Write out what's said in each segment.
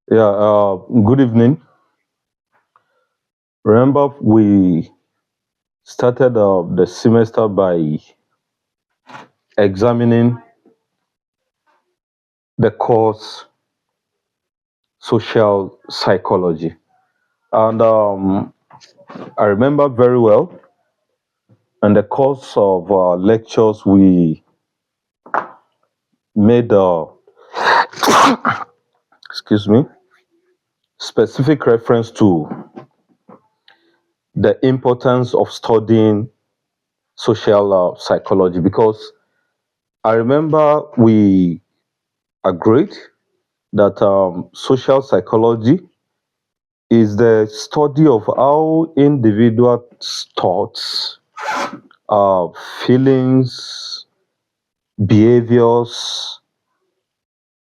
Yeah, good evening. Remember, we started the semester by examining the course social psychology. And I remember very well, in the course of lectures, we made, excuse me, specific reference to the importance of studying social psychology because I remember we agreed that social psychology is the study of how individuals' thoughts, uh, feelings, behaviors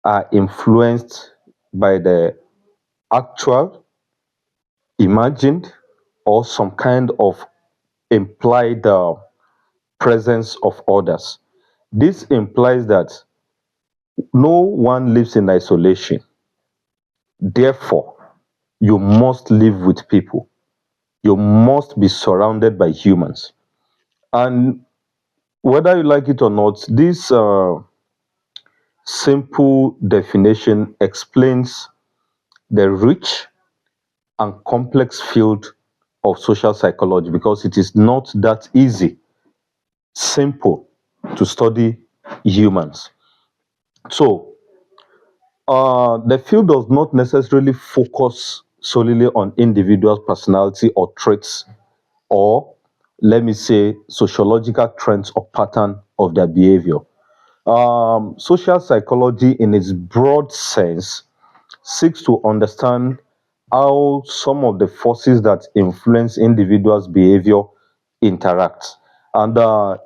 are influenced by the actual, imagined, or some kind of implied presence of others. This implies that no one lives in isolation. Therefore, you must live with people. You must be surrounded by humans. And whether you like it or not, this simple definition explains the rich and complex field of social psychology because it is not that easy, simple to study humans. So, the field does not necessarily focus solely on individual personality or traits, or let me say sociological trends or pattern of their behavior. Social psychology, in its broad sense, seeks to understand how some of the forces that influence individuals' behavior interact. And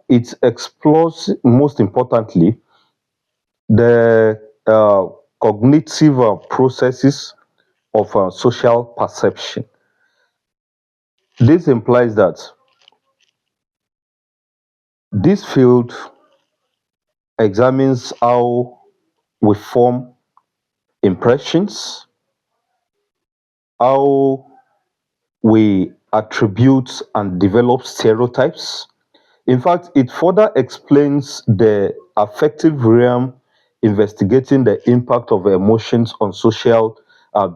it explores, most importantly, the cognitive processes of social perception. This implies that this field examines how we form impressions, how we attribute and develop stereotypes. In fact, it further explains the affective realm, investigating the impact of emotions on social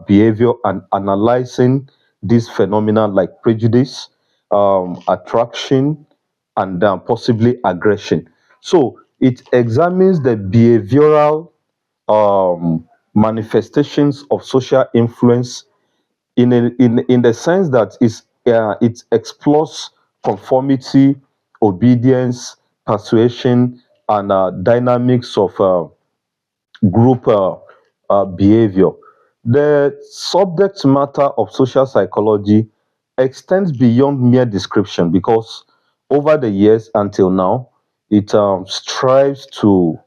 behavior and analyzing these phenomena like prejudice, attraction, and possibly aggression. So it examines the behavioral manifestations of social influence in the sense that it explores conformity, obedience, persuasion, and dynamics of group behavior. The subject matter of social psychology extends beyond mere description because over the years until now, it strives to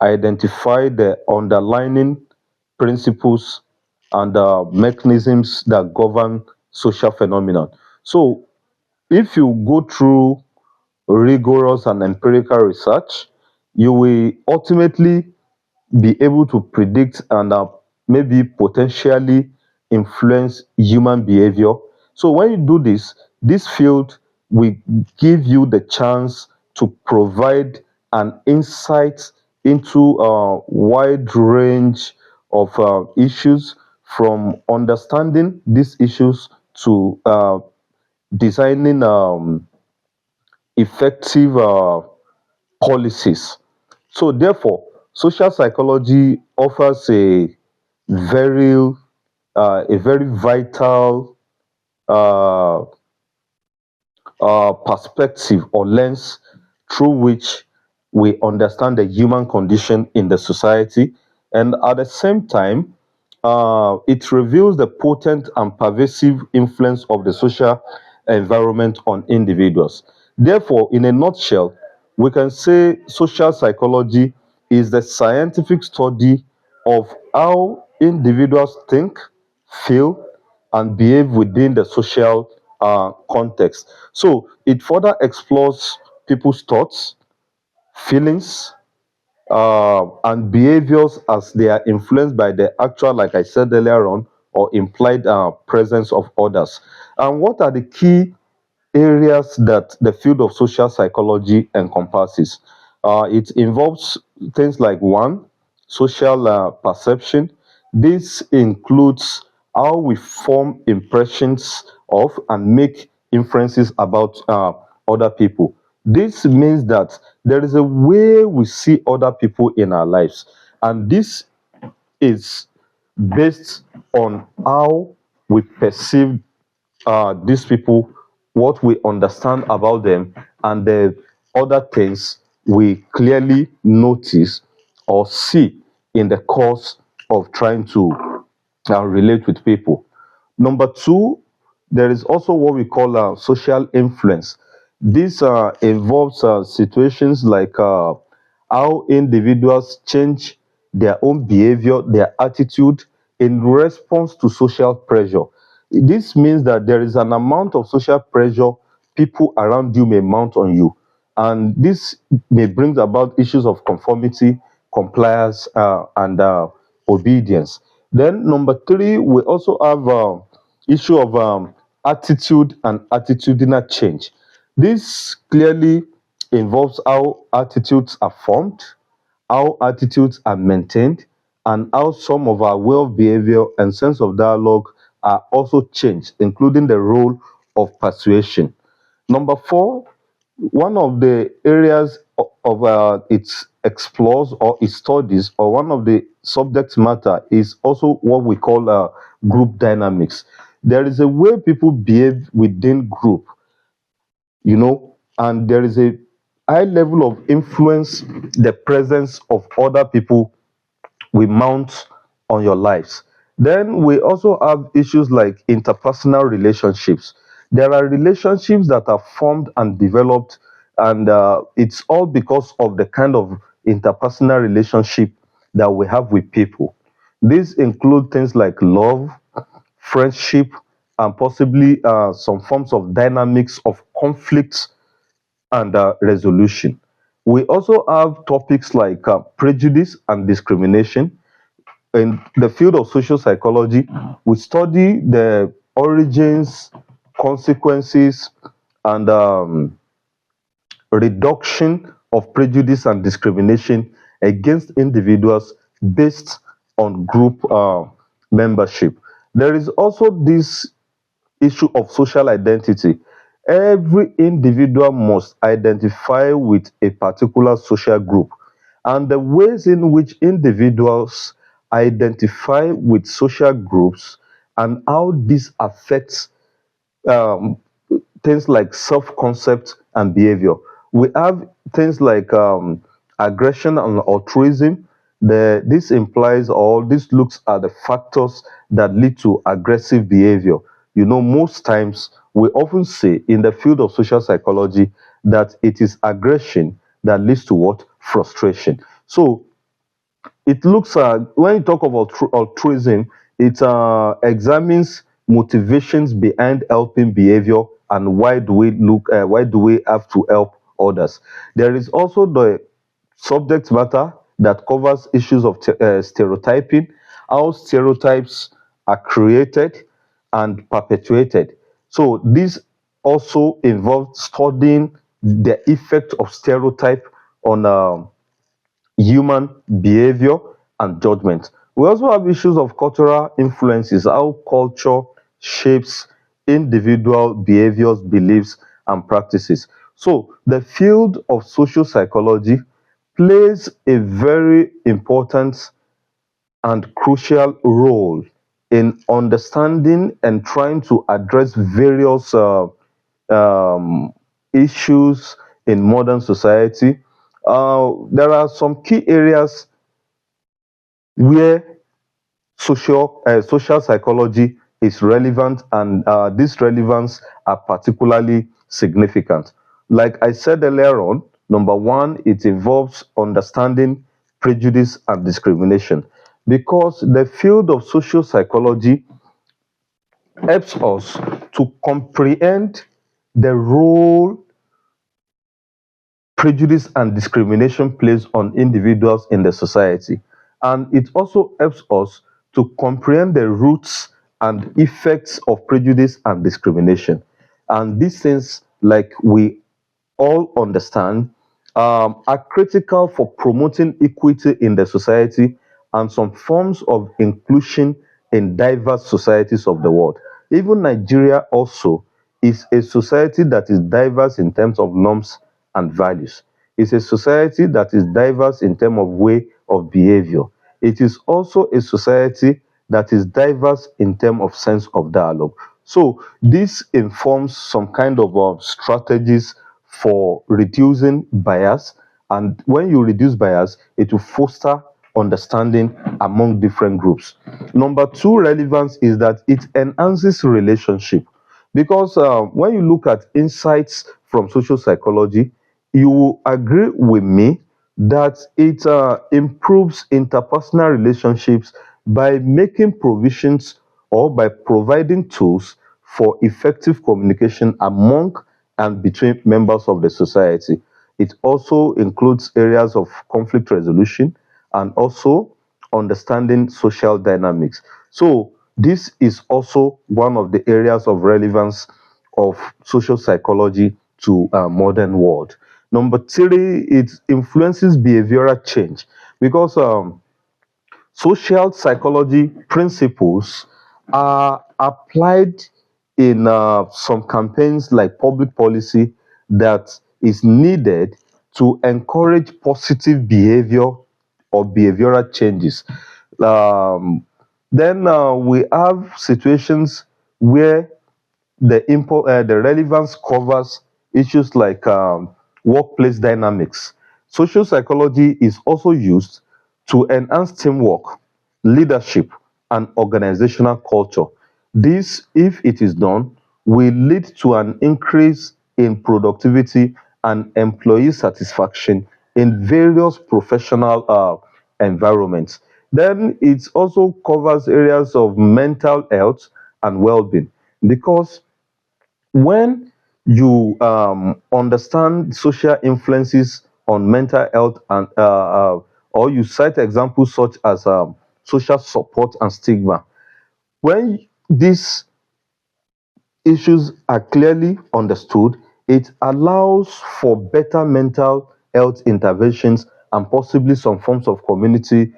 identify the underlying principles and mechanisms that govern social phenomena. So, if you go through rigorous and empirical research, you will ultimately be able to predict and maybe potentially influence human behavior. So when you do this, this field will give you the chance to provide an insight into a wide range of issues, from understanding these issues to designing effective policies. So therefore, social psychology offers very a very vital uh, perspective or lens through which we understand the human condition in the society, and at the same time, it reveals the potent and pervasive influence of the social environment on individuals. Therefore, in a nutshell, we can say social psychology is the scientific study of how individuals think, feel, and behave within the social context. So it further explores people's thoughts, feelings, and behaviors as they are influenced by the actual, like I said earlier on, or implied presence of others. And what are the key areas that the field of social psychology encompasses? It involves things like one, social perception. This includes how we form impressions of and make inferences about other people. This means that there is a way we see other people in our lives, and this is based on how we perceive these people, what we understand about them, and the other things we clearly notice or see in the course of trying to relate with people. Number two, there is also what we call social influence. This involves situations like how individuals change their own behavior, their attitude in response to social pressure. This means that there is an amount of social pressure people around you may mount on you, and this may bring about issues of conformity, compliance, and obedience. Then number three, we also have issue of attitude and attitudinal change. This clearly involves how attitudes are formed, how attitudes are maintained, and how some of our way of behavior and sense of dialogue are also changed, including the role of persuasion. Number four, one of the areas of its explores or its studies, or one of the subject matter, is also what we call group dynamics. There is a way people behave within group, and there is a high level of influence the presence of other people will mount on your lives. Then we also have issues like interpersonal relationships. There are relationships that are formed and developed, and it's all because of the kind of interpersonal relationship that we have with people. These include things like love, friendship, and possibly some forms of dynamics of conflict and resolution. We also have topics like prejudice and discrimination. In the field of social psychology, we study the origins, consequences, and reduction of prejudice and discrimination against individuals based on group membership. There is also this issue of social identity. Every individual must identify with a particular social group, and the ways in which individuals identify with social groups and how this affects um, things like self-concept and behavior. We have things like aggression and altruism. This implies, or this looks at the factors that lead to aggressive behavior. Most times we often say in the field of social psychology that it is aggression that leads to what? Frustration. So it looks at, when you talk about altruism, it examines motivations behind helping behavior and why do we have to help others. There is also the subject matter that covers issues of stereotyping, how stereotypes are created and perpetuated. So this also involves studying the effect of stereotype on human behavior and judgment. We also have issues of cultural influences, how culture shapes individual behaviors, beliefs, and practices. So, the field of social psychology plays a very important and crucial role in understanding and trying to address various um, issues in modern society. There are some key areas where social psychology is relevant, and this relevance are particularly significant. Like I said earlier on, number one, it involves understanding prejudice and discrimination, because the field of social psychology helps us to comprehend the role prejudice and discrimination plays on individuals in the society. And it also helps us to comprehend the roots and effects of prejudice and discrimination. And these things, like we all understand, are critical for promoting equity in the society and some forms of inclusion in diverse societies of the world. Even Nigeria also is a society that is diverse in terms of norms and values. It's a society that is diverse in terms of way of behavior. It is also a society that is diverse in terms of sense of dialogue. So this informs some kind of strategies for reducing bias. And when you reduce bias, it will foster understanding among different groups. Number two relevance is that it enhances relationship, because when you look at insights from social psychology, you will agree with me that it improves interpersonal relationships by making provisions or by providing tools for effective communication among and between members of the society. It also includes areas of conflict resolution and also understanding social dynamics. So, this is also one of the areas of relevance of social psychology to a modern world. Number three, it influences behavioral change, because social psychology principles are applied in some campaigns like public policy that is needed to encourage positive behavior or behavioral changes. Um, then we have situations where the relevance covers issues like workplace dynamics. Social psychology is also used to enhance teamwork, leadership, and organizational culture. This, if it is done, will lead to an increase in productivity and employee satisfaction in various professional environments. Then it also covers areas of mental health and well-being, because when you understand social influences on mental health and or you cite examples such as social support and stigma, when these issues are clearly understood, it allows for better mental health interventions and possibly some forms of community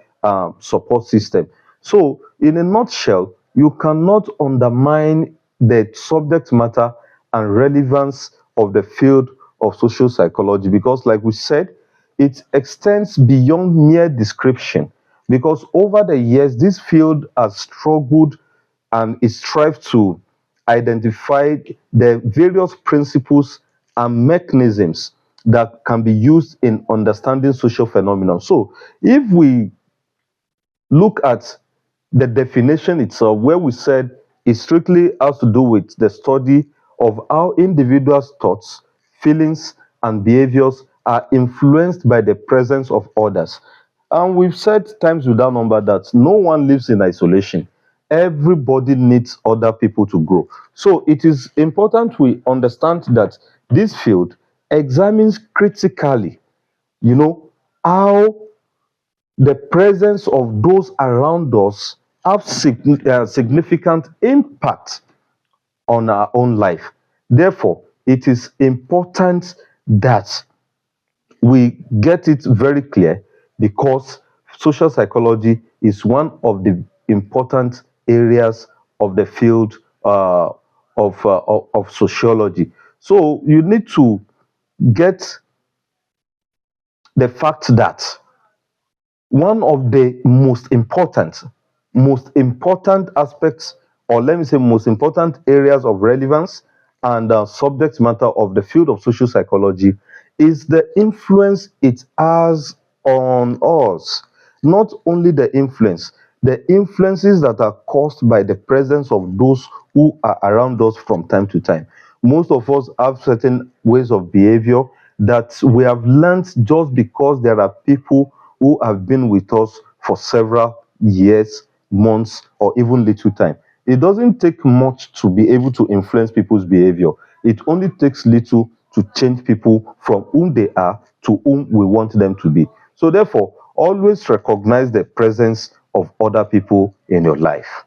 support system. So, in a nutshell, you cannot undermine the subject matter and relevance of the field of social psychology, because, like we said, it extends beyond mere description. Because over the years, this field has struggled and it strives to identify the various principles and mechanisms that can be used in understanding social phenomena. So, if we look at the definition itself, where we said it strictly has to do with the study of how individuals' thoughts, feelings, and behaviors are influenced by the presence of others. And we've said times without number that no one lives in isolation. Everybody needs other people to grow. So it is important we understand that this field examines critically, how the presence of those around us have significant impact on our own life. Therefore, it is important that we get it very clear, because social psychology is one of the important areas of the field of sociology. So you need to get the fact that one of the most important aspects, or let me say most important areas of relevance and subject matter of the field of social psychology, is the influence it has on us. Not only the influence, the influences that are caused by the presence of those who are around us from time to time. Most of us have certain ways of behavior that we have learned just because there are people who have been with us for several years, months, or even little time. It doesn't take much to be able to influence people's behavior. It only takes little to change people from whom they are to whom we want them to be. So therefore, always recognize the presence of other people in your life.